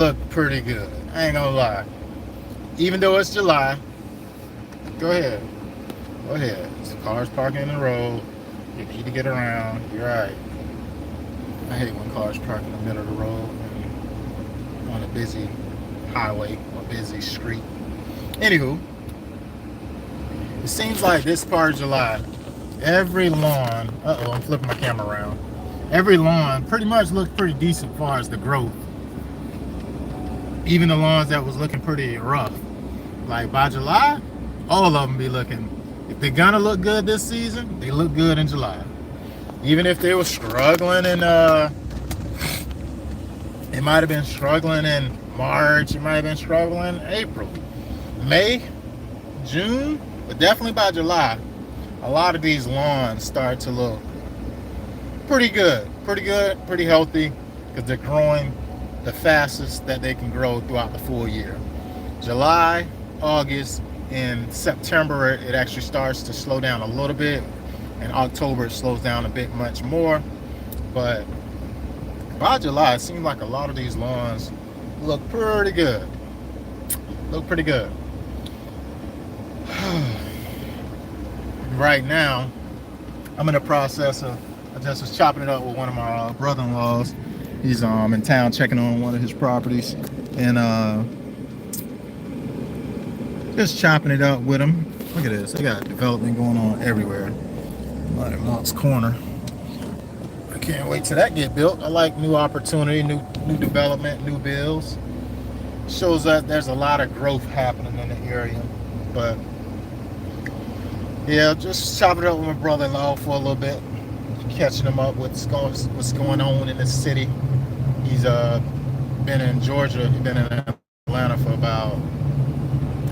look pretty good. I ain't gonna lie. Even though it's July, go ahead. Go ahead. There's cars parking in the road. You need to get around. You're right. I hate when cars park in the middle of the road on a busy highway or busy street. Anywho, it seems like this part of July, every lawn, I'm flipping my camera around. Every lawn pretty much looks pretty decent as far as the growth. Even the lawns that was looking pretty rough. Like by July, all of them be looking, if they're gonna look good this season, they look good in July. Even if they were struggling in, it might have been struggling in March, it might have been struggling in April, May, June, but definitely by July, a lot of these lawns start to look pretty good, pretty healthy, because they're growing the fastest that they can grow throughout the full year. July, August, and September, it actually starts to slow down a little bit. In October, it slows down a bit much more. But by July, it seems like a lot of these lawns look pretty good. Look pretty good. Right now, I'm in the process of, I just was chopping it up with one of my brother-in-laws. He's in town checking on one of his properties, and just chopping it up with him. Look at this, they got development going on everywhere. Right at Monk's Corner. I can't wait till that get built. I like new opportunity, new development, new builds. Shows that there's a lot of growth happening in the area. But yeah, just chopping it up with my brother-in-law for a little bit, catching him up with what's going on in the city. He's been in Georgia, he's been in Atlanta for about,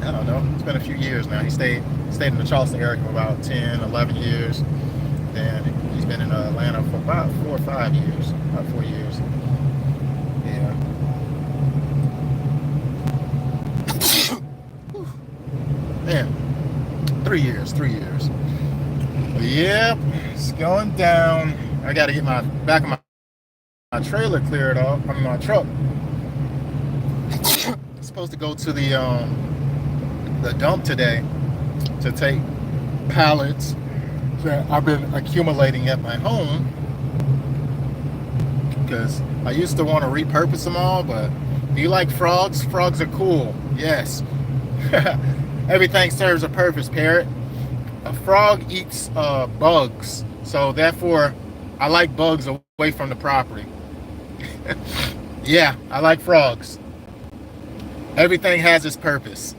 I don't know, it's been a few years now. He stayed in the Charleston area for about 10, 11 years. Then he's been in Atlanta for about 4 or 5 years, about 4 years. Yeah. Man, 3 years. But yeah, it's going down. I got to get my back of my trailer cleared off. I mean, my truck. I'm supposed to go to the dump today to take pallets that I've been accumulating at my home, because I used to want to repurpose them all. But do you like frogs? Frogs are cool. Yes. Everything serves a purpose, parrot. A frog eats bugs, so therefore I like bugs away from the property. Yeah, I like frogs. Everything has its purpose.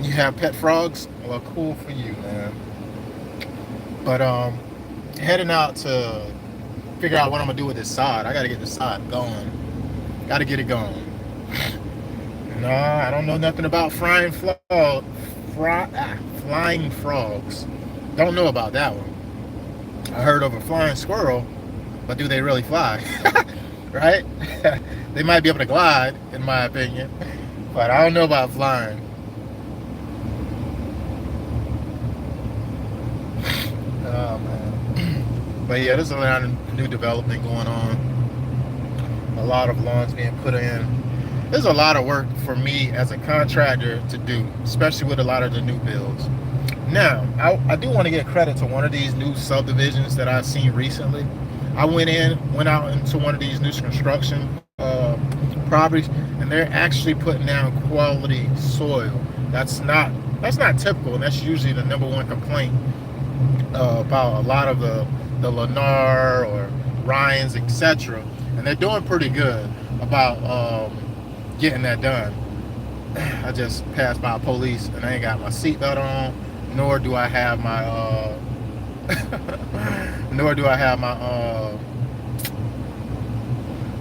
You have pet frogs? Well, cool for you, man. But heading out to figure out what I'm gonna do with this sod. I gotta get the sod going. Gotta get it going. No, I don't know nothing about flying frogs. Don't know about that one. I heard of a flying squirrel, but do they really fly? Right? They might be able to glide, in my opinion, but I don't know about flying. Oh man. But yeah, there's a lot of new development going on. A lot of lawns being put in. There's a lot of work for me as a contractor to do, especially with a lot of the new builds. Now, I do want to get credit to one of these new subdivisions that I've seen recently. I went out into one of these new construction properties, and they're actually putting down quality soil. That's not typical, and that's usually the number one complaint about a lot of the Lennar or Ryans, etc. And they're doing pretty good about getting that done. I just passed by police and I ain't got my seatbelt on, nor do I have my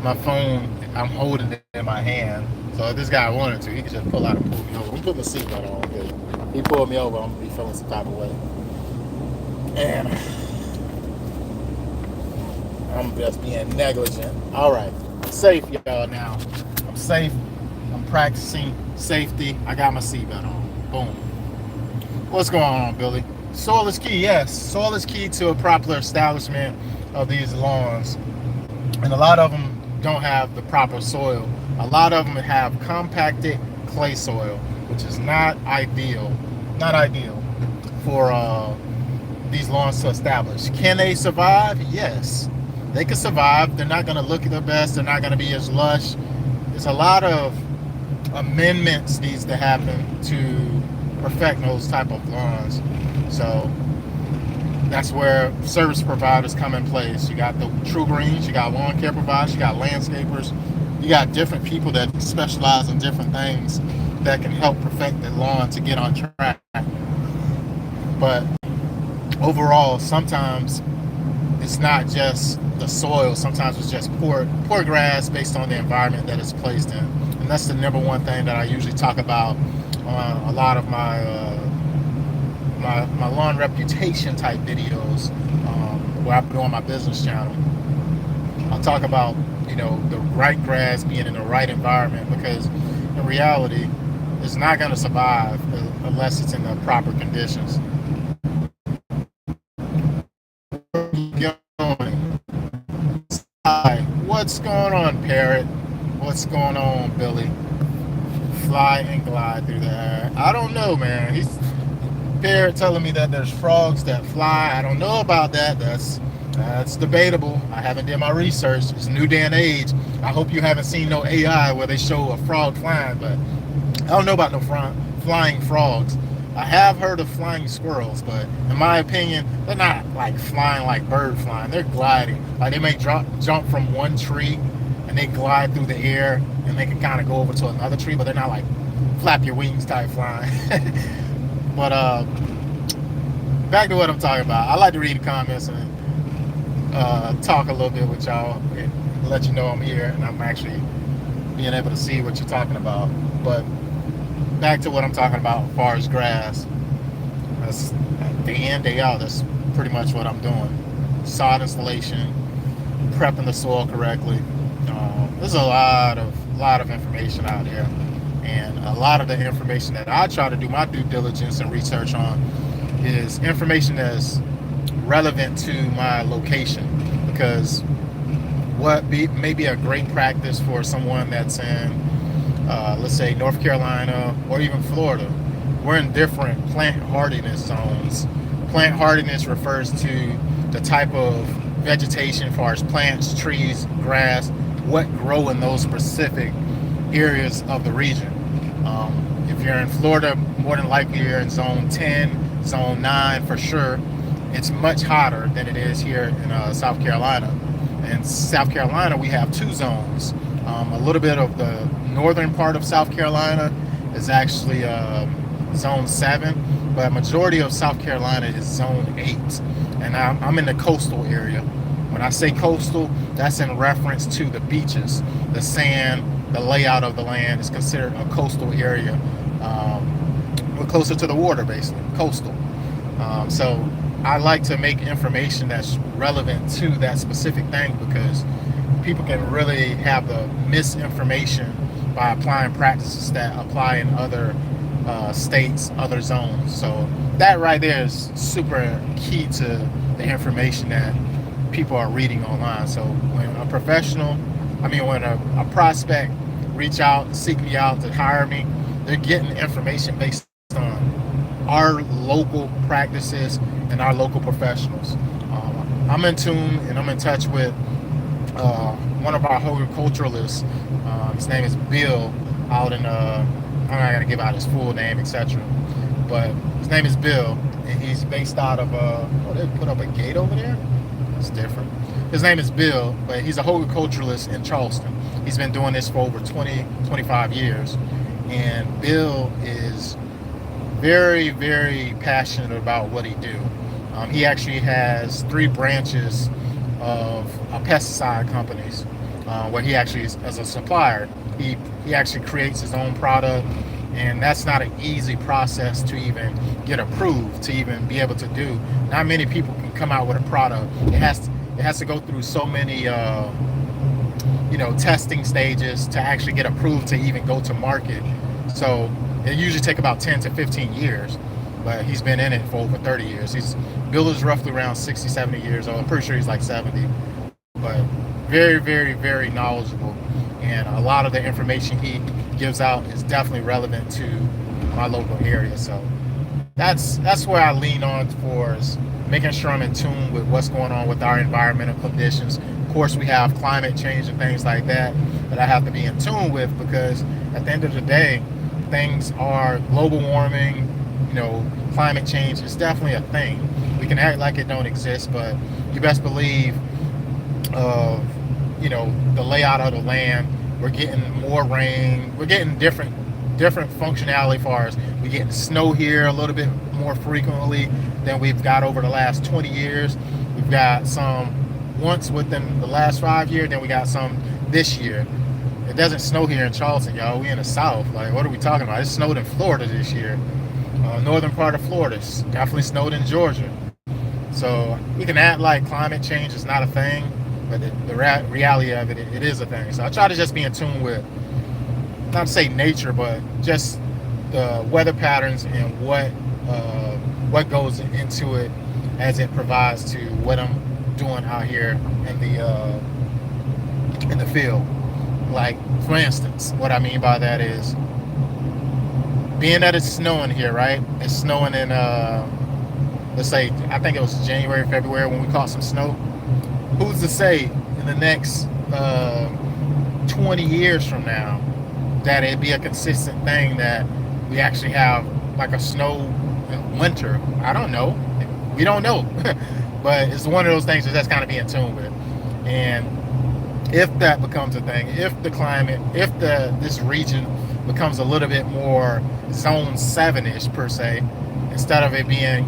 my phone. I'm holding it in my hand. So if this guy wanted to, he could just pull out and pull me over. I'm putting the seatbelt on because he pulled me over, I'm gonna be feeling some type of way. And I'm just being negligent. All right, I'm safe, y'all. Now I'm safe. I'm practicing safety. I got my seatbelt on. Boom. What's going on, Billy? Soil is key. Yes, soil is key to a proper establishment of these lawns, and a lot of them don't have the proper soil. A lot of them have compacted clay soil, which is not ideal. Not ideal for these lawns to establish. Can they survive? Yes, they can survive. They're not going to look their best. They're not going to be as lush. There's a lot of amendments needs to happen to perfect those type of lawns. So that's where service providers come in place. You got the TruGreens, you got lawn care providers, you got landscapers, you got different people that specialize in different things that can help perfect the lawn to get on track. But overall, sometimes it's not just the soil. Sometimes it's just poor grass based on the environment that it's placed in. And that's the number one thing that I usually talk about on a lot of my my lawn reputation type videos, where I'm doing my business channel. I'll talk about, the right grass being in the right environment, because in reality, it's not going to survive unless it's in the proper conditions. Hi, what's going on, Parrot? What's going on, Billy? Fly and glide through the air. I don't know, man. He's Parrot telling me that there's frogs that fly. I don't know about that. That's debatable. I haven't done my research. It's a new day and age. I hope you haven't seen no AI where they show a frog flying, but I don't know about no flying frogs. I have heard of flying squirrels, but in my opinion, they're not like flying like bird flying. They're gliding. Like they may jump from one tree and they glide through the air and they can kind of go over to another tree, but they're not like flap your wings type flying. But back to what I'm talking about. I like to read the comments and talk a little bit with y'all and let you know I'm here and I'm actually being able to see what you're talking about. But back to what I'm talking about as far as grass. That's day in, day out. That's pretty much what I'm doing. Sod installation, prepping the soil correctly. There's a lot of information out there, and a lot of the information that I try to do my due diligence and research on is information that's relevant to my location, because what may be a great practice for someone that's in let's say North Carolina or even Florida, we're in different plant hardiness zones. Plant hardiness refers to the type of vegetation as far as plants, trees, grass, what grow in those specific areas of the region. If you're in Florida, more than likely you're in zone 10, zone 9 for sure. It's much hotter than it is here in South Carolina. In South Carolina, we have two zones. A little bit of the northern part of South Carolina is actually zone 7, but majority of South Carolina is zone 8. And I'm in the coastal area. When I say coastal, that's in reference to the beaches, the sand, the layout of the land is considered a coastal area. We're closer to the water, basically, coastal. So I like to make information that's relevant to that specific thing, because people can really have the misinformation by applying practices that apply in other states, other zones. So that right there is super key to the information that people are reading online. So when a prospect reach out, seek me out to hire me, they're getting information based on our local practices and our local professionals. I'm in tune and I'm in touch with one of our horticulturalists. His name is Bill, out in I'm not gonna give out his full name, etc. But his name is Bill, and he's based out of they put up a gate over there. It's different. His name is Bill, but he's a horticulturalist in Charleston. He's been doing this for over 25 years, and Bill is very, very passionate about what he do. He actually has 3 branches of pesticide companies where he actually is as a supplier. He actually creates his own product, and that's not an easy process to even get approved, to even be able to do. Not many people can come out with a product. It has to go through so many testing stages to actually get approved to even go to market. So it usually take about 10 to 15 years. but he's been in it for over 30 years. Bill is roughly around 60, 70 years old. I'm pretty sure he's like 70, but very, very, very knowledgeable. And a lot of the information he gives out is definitely relevant to my local area. So that's where I lean on for, is making sure I'm in tune with what's going on with our environmental conditions. Of course, we have climate change and things like that I have to be in tune with, because at the end of the day, things are global warming, climate change is definitely a thing. We can act like it don't exist, but you best believe the layout of the land, we're getting more rain, we're getting different functionality as far as we're getting snow here a little bit more frequently than we've got over the last 20 years. We've got some once within the last 5 years, then we got some this year. It doesn't snow here in Charleston, y'all. We in the South. Like, what are we talking about? It snowed in Florida this year. Northern part of Florida. It's definitely snowed in Georgia. So we can act like climate change is not a thing, but the reality of it, it is a thing. So I try to just be in tune with, not to say nature, but just the weather patterns and what goes into it as it provides to what I'm doing out here in the field. Like, for instance, what I mean by that is, being that it's snowing here, right? It's snowing in, let's say, I think it was January, February when we caught some snow. Who's to say in the next 20 years from now that it'd be a consistent thing that we actually have like a snow winter? I don't know. We don't know. But it's one of those things that that's kind of be in tune with. And if that becomes a thing, if the climate, if this region becomes a little bit more zone 7-ish per se, instead of it being,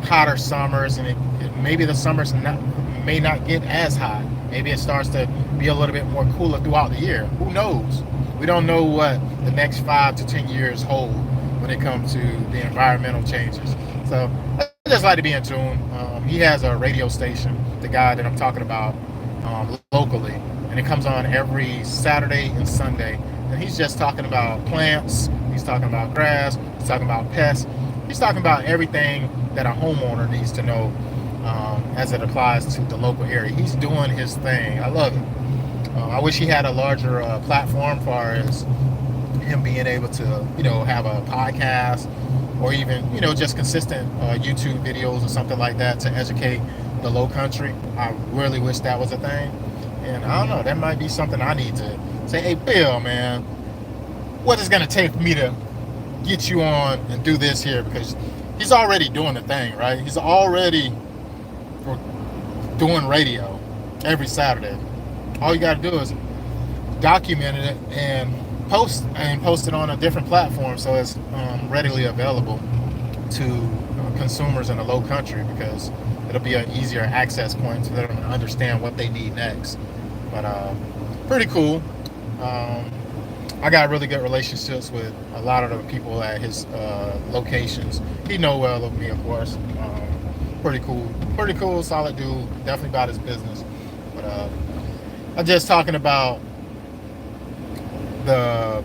hotter summers, and maybe the summers may not get as hot. Maybe it starts to be a little bit more cooler throughout the year. Who knows? We don't know what the next 5 to 10 years hold when it comes to the environmental changes. So I just like to be in tune. He has a radio station, the guy that I'm talking about, locally, and it comes on every Saturday and Sunday, and he's just talking about plants, he's talking about grass, he's talking about pests, he's talking about everything that a homeowner needs to know as it applies to the local area. He's doing his thing. I love it. I wish he had a larger platform, as far as him being able to have a podcast, or even just consistent YouTube videos or something like that to educate the low country. I really wish that was a thing. And I don't know, that might be something I need to say, hey Bill, man, what is going to take for me to get you on and do this here? Because he's already doing the thing, right? He's already doing radio every Saturday. All you got to do is document it and post it on a different platform, so it's readily available to consumers in the low country, because it'll be an easier access point to let them understand what they need next. But pretty cool. I got really good relationships with a lot of the people at his locations. He know well of me, of course. Pretty cool, solid dude. Definitely about his business. But I'm just talking about the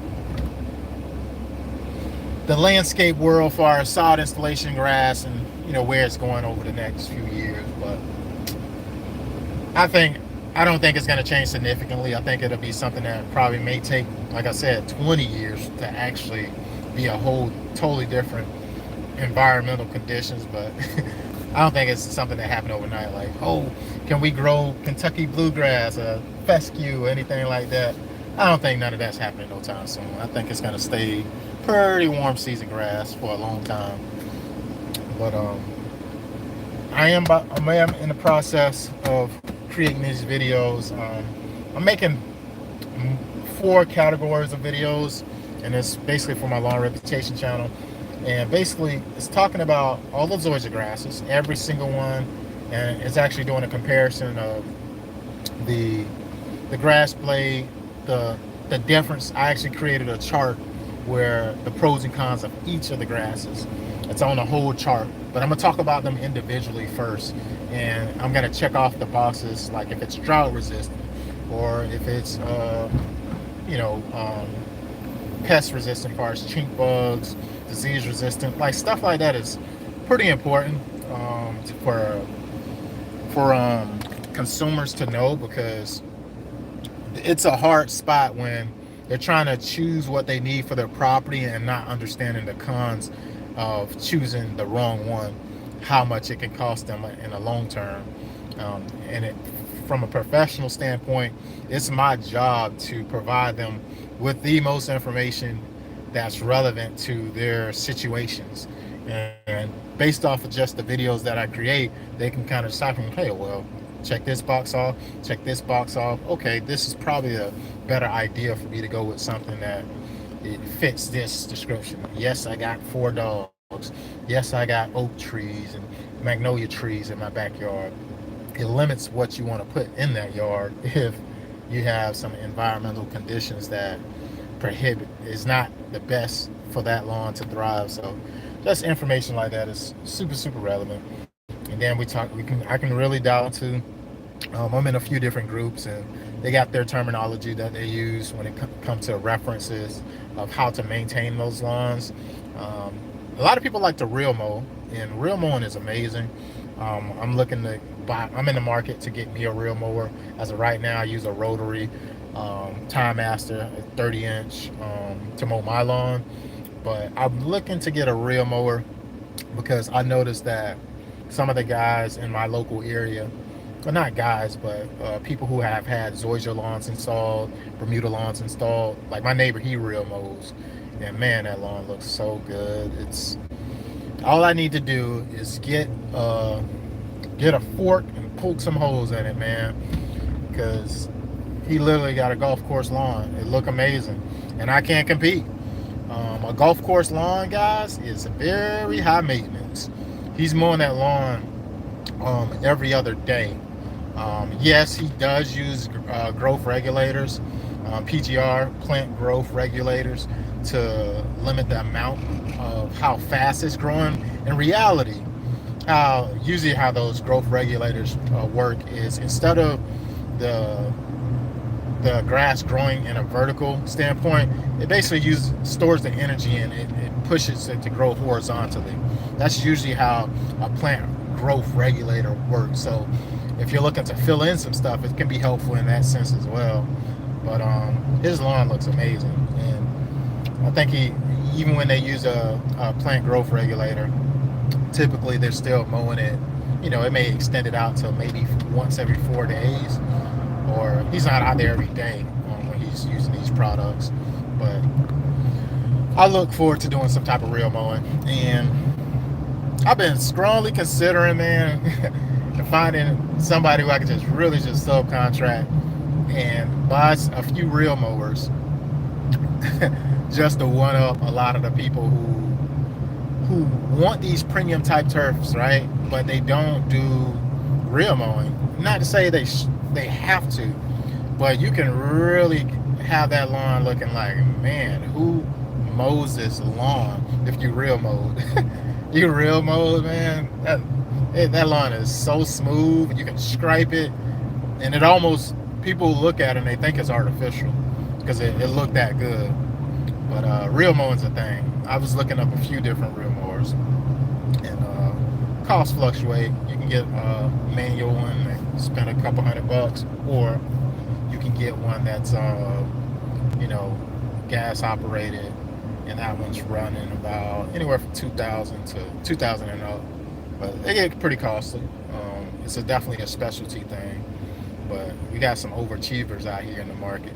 landscape world, far as sod installation, grass, and where it's going over the next few years. But I don't think it's going to change significantly. I think it'll be something that probably may take, like I said, 20 years to actually be a whole totally different environmental conditions. But I don't think it's something that happened overnight. Like, oh, can we grow Kentucky bluegrass, fescue, anything like that? I don't think none of that's happening no time soon. I think it's going to stay pretty warm season grass for a long time. But I am in the process of creating these videos. I'm making 4 categories of videos, and it's basically for my Lawn Reputation channel. And basically, it's talking about all the zoysia grasses, every single one, and it's actually doing a comparison of the grass blade, the difference. I actually created a chart where the pros and cons of each of the grasses. It's on a whole chart, but I'm gonna talk about them individually first, and I'm gonna check off the boxes, like if it's drought resistant, or if it's pest resistant, as far as chink bugs, disease resistant, like stuff like that is pretty important for consumers to know, because it's a hard spot when they're trying to choose what they need for their property and not understanding the cons of choosing the wrong one, how much it can cost them in the long term. And it, from a professional standpoint, it's my job to provide them with the most information that's relevant to their situations. And based off of just the videos that I create, they can kind of stop and, hey, well, check this box off, check this box off. Okay, this is probably a better idea for me to go with something that it fits this description. Yes, I got 4 dogs. Yes, I got oak trees and magnolia trees in my backyard. It limits what you want to put in that yard if you have some environmental conditions that prohibit, is not the best for that lawn to thrive. So just information like that is super relevant. And then I can really dial into, I'm in a few different groups, and they got their terminology that they use when it comes to references of how to maintain those lawns. A lot of people like to reel mow, and reel mowing is amazing. I'm looking to buy, I'm in the market to get me a reel mower. As of right now, I use a rotary Time Master, a 30-inch, to mow my lawn. But I'm looking to get a reel mower because I noticed that some of the guys in my local area, well, not guys, but people who have had Zoysia lawns installed, Bermuda lawns installed, like my neighbor, he reel mows, and man, that lawn looks so good. It's all I need to do is get a fork and poke some holes in it, man, because he literally got a golf course lawn. It look amazing, and I can't compete. A golf course lawn, guys, is very high maintenance. He's mowing that lawn every other day. Yes, he does use growth regulators, PGR, plant growth regulators, to limit the amount of how fast it's growing. In reality, usually how those growth regulators work is, instead of the grass growing in a vertical standpoint, it basically stores the energy and it pushes it to grow horizontally. That's usually how a plant growth regulator works. So if you're looking to fill in some stuff, it can be helpful in that sense as well. But his lawn looks amazing, and I think even when they use a plant growth regulator, typically they're still mowing it. You know, it may extend it out to maybe once every 4 days, or he's not out there every day when he's using these products. But I look forward to doing some type of reel mowing, and I've been strongly considering, man, finding somebody who I can just really just subcontract and buy a few reel mowers just to one up a lot of the people who want these premium type turfs, right? But they don't do reel mowing. Not to say they have to, but you can really have that lawn looking like, man, who mows this lawn if you reel mowed? You reel mowed, man, that lawn is so smooth. You can stripe it, and it almost, people look at it and they think it's artificial because it looked that good. But reel mowing's a thing. I was looking up a few different reel mowers, and costs fluctuate. You can get a manual one and spend a couple $100, or you can get one that's gas operated, and that one's running about anywhere from $2,000 to $2,000 and up. But they get pretty costly. It's definitely a specialty thing. But we got some overachievers out here in the market.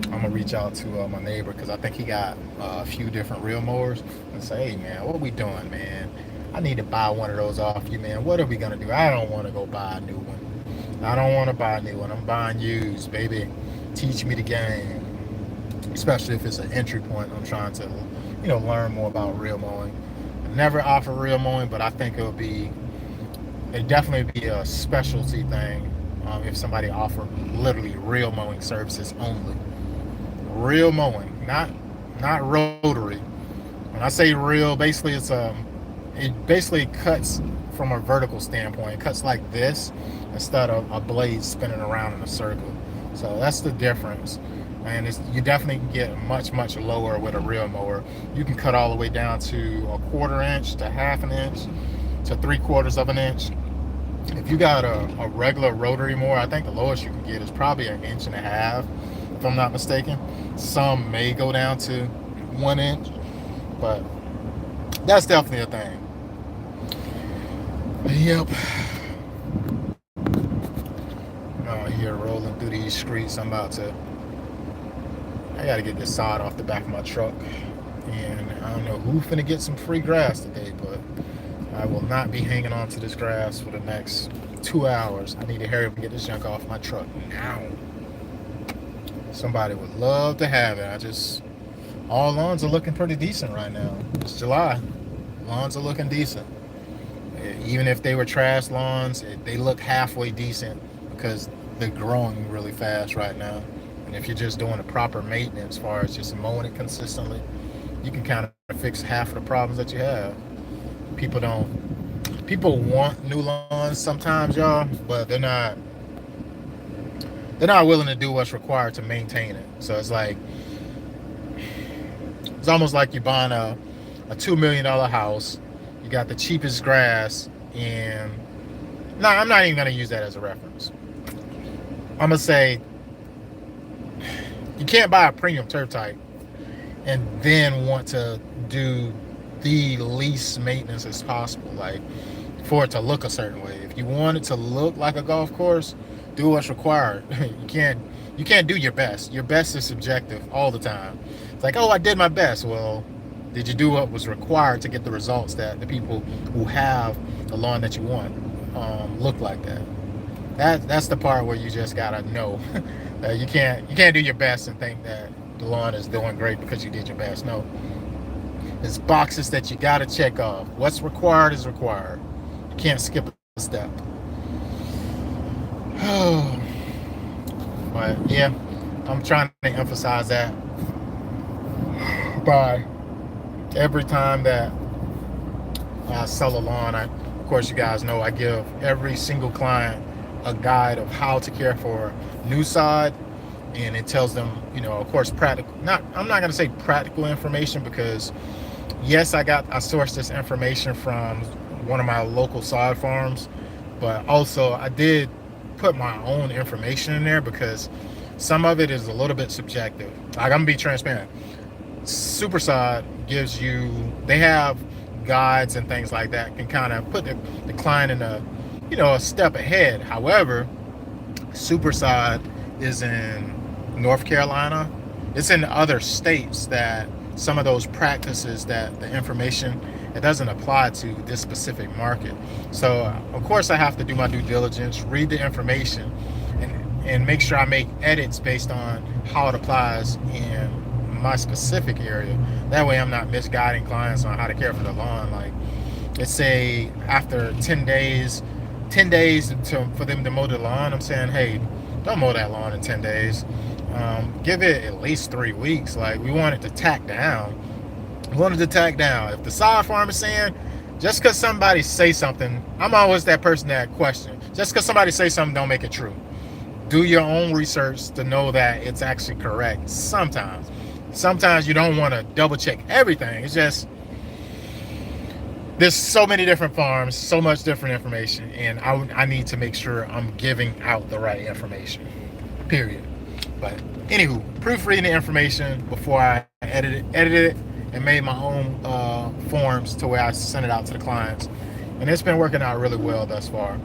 I'm gonna reach out to my neighbor, because I think he got a few different reel mowers, and say, hey man, what we doing, man? I need to buy one of those off you, man. What are we gonna do? I don't want to go buy a new one. I don't want to buy a new one. I'm buying used, baby. Teach me the game. Especially if it's an entry point. I'm trying to, learn more about reel mowing. I never offer reel mowing, but I think it'd definitely be a specialty thing if somebody offered literally reel mowing services only. Reel mowing, not rotary. When I say reel, basically it basically cuts from a vertical standpoint. It cuts like this instead of a blade spinning around in a circle. So that's the difference. and you definitely can get much lower with a real mower. You can cut all the way down to a 1/4 inch to 1/2 inch to 3/4 of an inch. If you got a regular rotary mower, I think the lowest you can get is probably 1.5 inches, if I'm not mistaken. Some may go down to 1 inch, but that's definitely a thing. Yep. Out here rolling through these streets. I gotta get this sod off the back of my truck. And I don't know who's finna get some free grass today, but I will not be hanging on to this grass for the next 2 hours. I need to hurry up and get this junk off my truck now. Somebody would love to have it. All lawns are looking pretty decent right now. It's July. Lawns are looking decent. Even if they were trash lawns, they look halfway decent because they're growing really fast right now. And if you're just doing the proper maintenance, as far as just mowing it consistently, you can kind of fix half of the problems that you have. People want new lawns sometimes, y'all, but they're not willing to do what's required to maintain it. So it's almost like you're buying a $2 million house. You got the cheapest grass, and no, I'm not even gonna use that as a reference. I'm gonna say you can't buy a premium turf type and then want to do the least maintenance as possible, like for it to look a certain way. If you want it to look like a golf course, do what's required. You can't do your best. Your best is subjective all the time. It's like, oh, I did my best. Well, did you do what was required to get the results that the people who have the lawn that you want look like that? That's the part where you just gotta know that you can't do your best and think that the lawn is doing great because you did your best. No, there's boxes that you gotta check off. What's required is required. You can't skip a step. But yeah, I'm trying to emphasize that by every time that I sell a lawn. Of course, you guys know I give every single client a guide of how to care for new sod, and it tells them, of course, practical. I'm not going to say practical information, because yes, I sourced this information from one of my local sod farms, but also I did put my own information in there because some of it is a little bit subjective. Like, I'm gonna be transparent. Supersod they have guides and things like that, can kind of put the client in a step ahead. However, Supersod is in North Carolina. It's in other states that some of those practices, that the information, it doesn't apply to this specific market. So of course I have to do my due diligence, read the information, and make sure I make edits based on how it applies in my specific area. That way I'm not misguiding clients on how to care for the lawn. Like, let's say after 10 days for them to mow the lawn, I'm saying, hey, don't mow that lawn in 10 days. Give it at least 3 weeks. Like, we want it to tack down. If the sod farm is saying, just because somebody say something, I'm always that person that question. Just because somebody say something, don't make it true. Do your own research to know that it's actually correct. Sometimes you don't want to double check everything. It's just, there's so many different farms, so much different information, and I need to make sure I'm giving out the right information, period. But anywho, proofreading the information before I edited it, and made my own forms to where I send it out to the clients. And it's been working out really well thus far.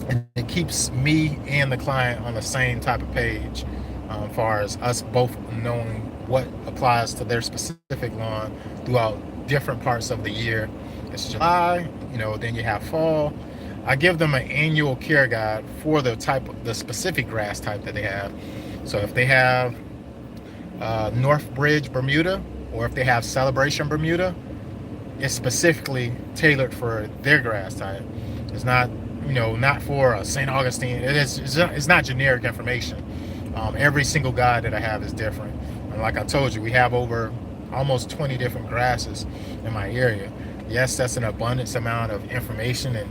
And it keeps me and the client on the same type of page, as far as us both knowing what applies to their specific lawn throughout different parts of the year. It's July, then you have fall. I give them an annual care guide for the specific grass type that they have. So if they have North Bridge Bermuda, or if they have Celebration Bermuda, it's specifically tailored for their grass type. It's not, not for a St. Augustine. It's not generic information. Every single guide that I have is different. And like I told you, we have over almost 20 different grasses in my area. Yes, that's an abundance amount of information, and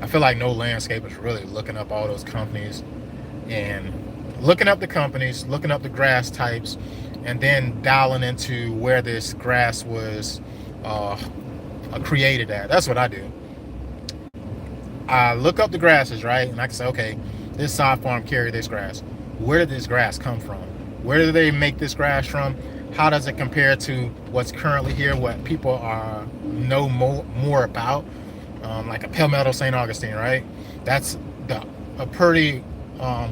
I feel like no landscaper is really looking up all those companies and looking up the companies, looking up the grass types, and then dialing into where this grass was uh, created at. That's what I do. I look up the grasses, right? And I can say, okay, this sod farm carried this grass. Where did this grass come from? Where do they make this grass from? How does it compare to what's currently here, what people know more about? Like a Palmetto St. Augustine, right? That's a pretty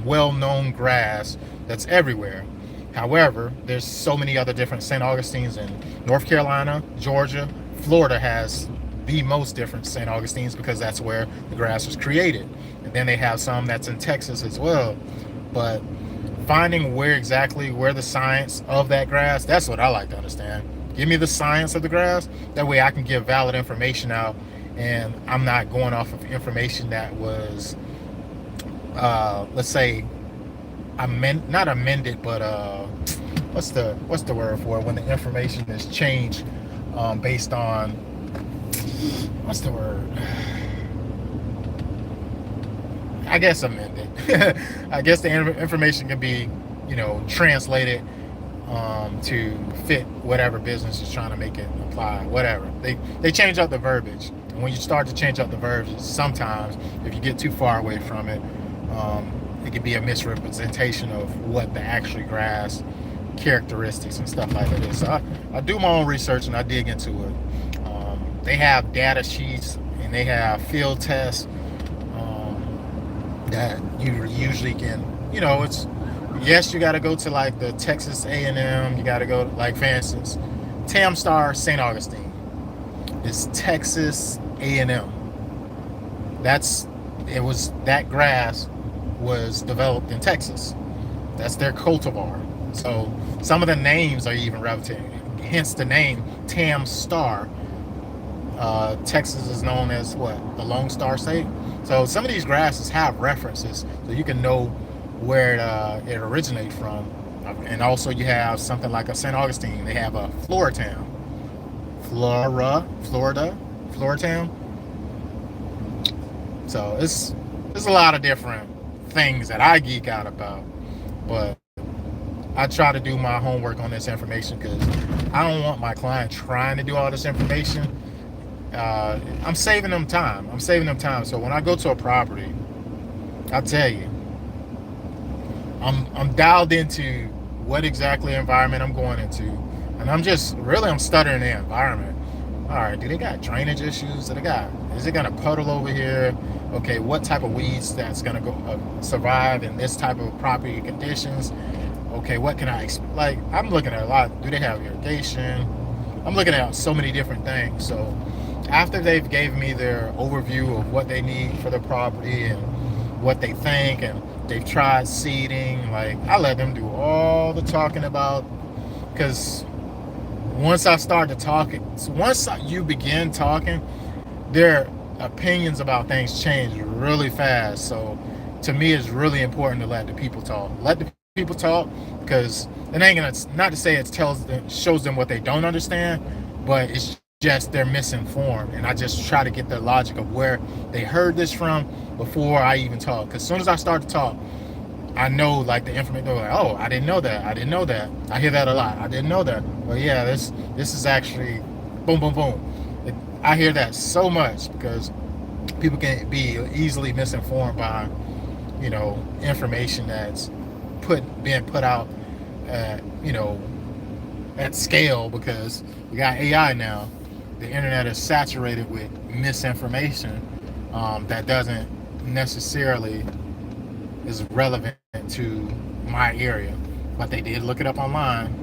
well-known grass that's everywhere. However, there's so many other different St. Augustines in North Carolina, Georgia. Florida has the most different St. Augustines because that's where the grass was created. And then they have some that's in Texas as well. But finding where the science of that grass, that's what I like to understand. Give me the science of the grass. That way I can give valid information out, and I'm not going off of information that was, let's say, not amended, but what's the word for it when the information is changed based on, what's the word? I guess amended. I guess the information can be, translated to fit whatever business is trying to make it apply, whatever. They change up the verbiage. And when you start to change up the verbiage, sometimes if you get too far away from it, it can be a misrepresentation of what the actual grass characteristics and stuff like that is. So I do my own research and I dig into it. They have data sheets and they have field tests that you usually can, it's, yes, you got to go to like the Texas A&M, you got to go, like, for instance, Tamstar St. Augustine is Texas A&M. That grass was developed in Texas. That's their cultivar. So some of the names are even relative, hence the name Tamstar. Texas is known as what? The Lone Star State. So some of these grasses have references, so you can know where it originated from. And also you have something like a St. Augustine. They have a Floratown. Floratown. So there's a lot of different things that I geek out about, but I try to do my homework on this information because I don't want my client trying to do all this information. I'm saving them time. So when I go to a property, I'll tell you, I'm dialed into what exactly environment I'm going into, and I'm studying the environment. All right, do they got drainage issues? Is it gonna puddle over here? Okay, what type of weeds that's gonna go survive in this type of property conditions? Okay, what can I like? I'm looking at a lot. Do they have irrigation? I'm looking at so many different things. So after they've gave me their overview of what they need for the property and what they think, and they've tried seeding, like, I let them do all the talking about, because once you begin talking, their opinions about things change really fast. So to me, it's really important to let the people talk. Let the people talk, because it ain't gonna, not to say it shows them what they don't understand, but it's just they're misinformed, and I just try to get the logic of where they heard this from before I even talk. Because as soon as I start to talk, I know, like, the information. They're like, oh, I didn't know that. I hear that a lot. I didn't know that. Well, yeah, this is actually boom, boom, boom. I hear that so much because people can be easily misinformed by, information that's being put out at, at scale, because we got AI now. The internet is saturated with misinformation that doesn't necessarily is relevant to my area, but they did look it up online,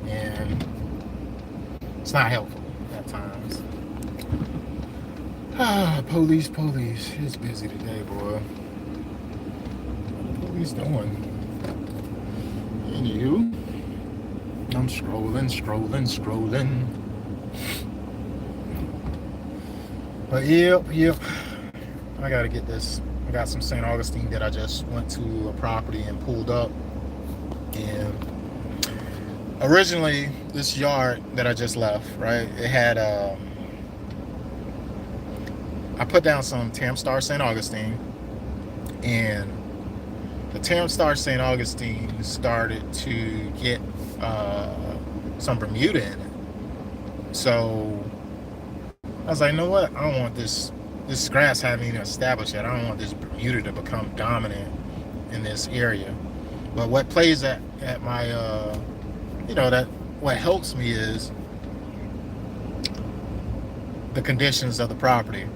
and it's not helpful at times. Police. It's busy today, boy. What the police doing? Anywho, I'm scrolling. But yep. I gotta get this. I got some St. Augustine that I just went to a property and pulled up. And originally, this yard that I just left, right? It had I put down some Tamstar St. Augustine, and the Terrence Star St. Augustine started to get some Bermuda in it. So I was like, you know what? I don't want this grass having even established yet. I don't want this Bermuda to become dominant in this area. But what plays at my that what helps me is the conditions of the property.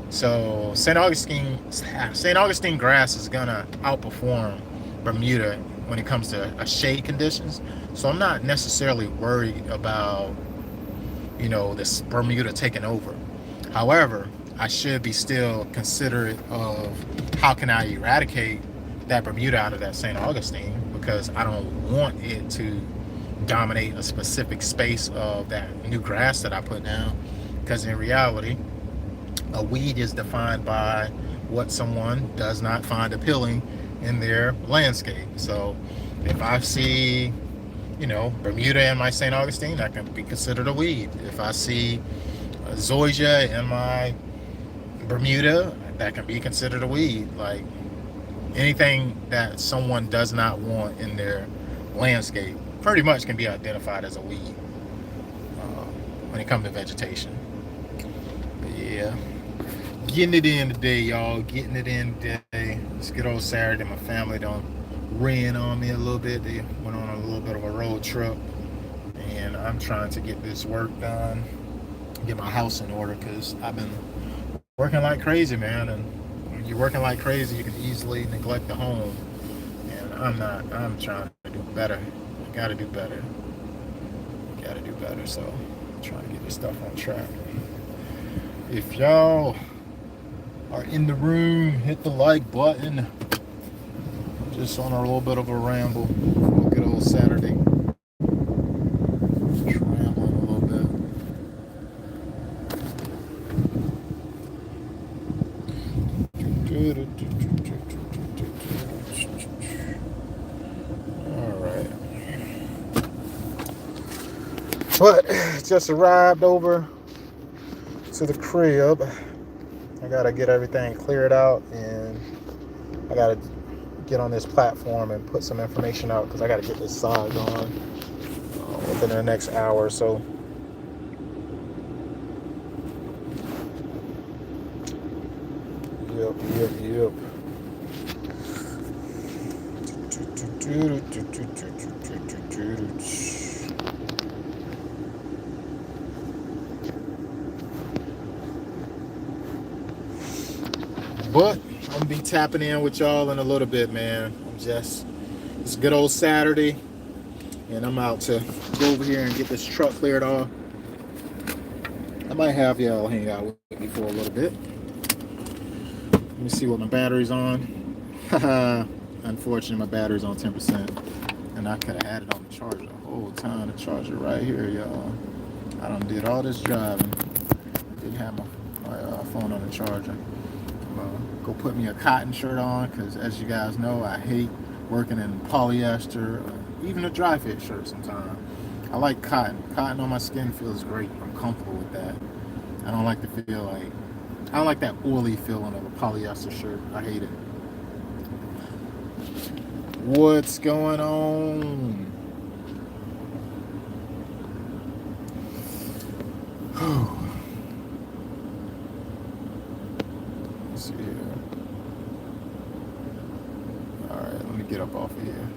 So St. Augustine grass is gonna outperform Bermuda when it comes to shade conditions. So I'm not necessarily worried about this Bermuda taking over. However, I should be still considerate of how can I eradicate that Bermuda out of that St. Augustine, because I don't want it to dominate a specific space of that new grass that I put down. Because in reality, a weed is defined by what someone does not find appealing in their landscape. So if I see Bermuda in my St. Augustine, that can be considered a weed. If I see zoysia in my Bermuda, that can be considered a weed. Like anything that someone does not want in their landscape pretty much can be identified as a weed when it comes to vegetation. But yeah, getting it in today, y'all. Getting it in today. It's good old Saturday. My family done ran on me a little bit. They went on a little bit of a road trip, and I'm trying to get this work done, get my house in order, because I've been working like crazy, man. And when you're working like crazy, you can easily neglect the home. And I'm not. I'm trying to do better. I gotta do better. Gotta do better. So I'm trying to get this stuff on track. If y'all are in the room, hit the like button. Just on a little bit of a ramble for a good old Saturday. Just rambling a little bit. Alright. But just arrived over to the crib. I gotta get everything cleared out, and I gotta get on this platform and put some information out, because I gotta get this side going within the next hour or so. Yep. But I'm gonna be tapping in with y'all in a little bit, man. It's a good old Saturday, and I'm out to go over here and get this truck cleared off. I might have y'all hang out with me for a little bit. Let me see what my battery's on. Unfortunately, my battery's on 10%, and I could have had it on the charger the whole time. The charger right here, y'all. I done did all this driving. Didn't have my phone on the charger. Go put me a cotton shirt on, because as you guys know, I hate working in polyester, even a dry fit shirt sometimes. I like cotton. Cotton on my skin feels great. I'm comfortable with that. I don't like that oily feeling of a polyester shirt. I hate it. What's going on? Let's see here. Alright, let me get up off of here.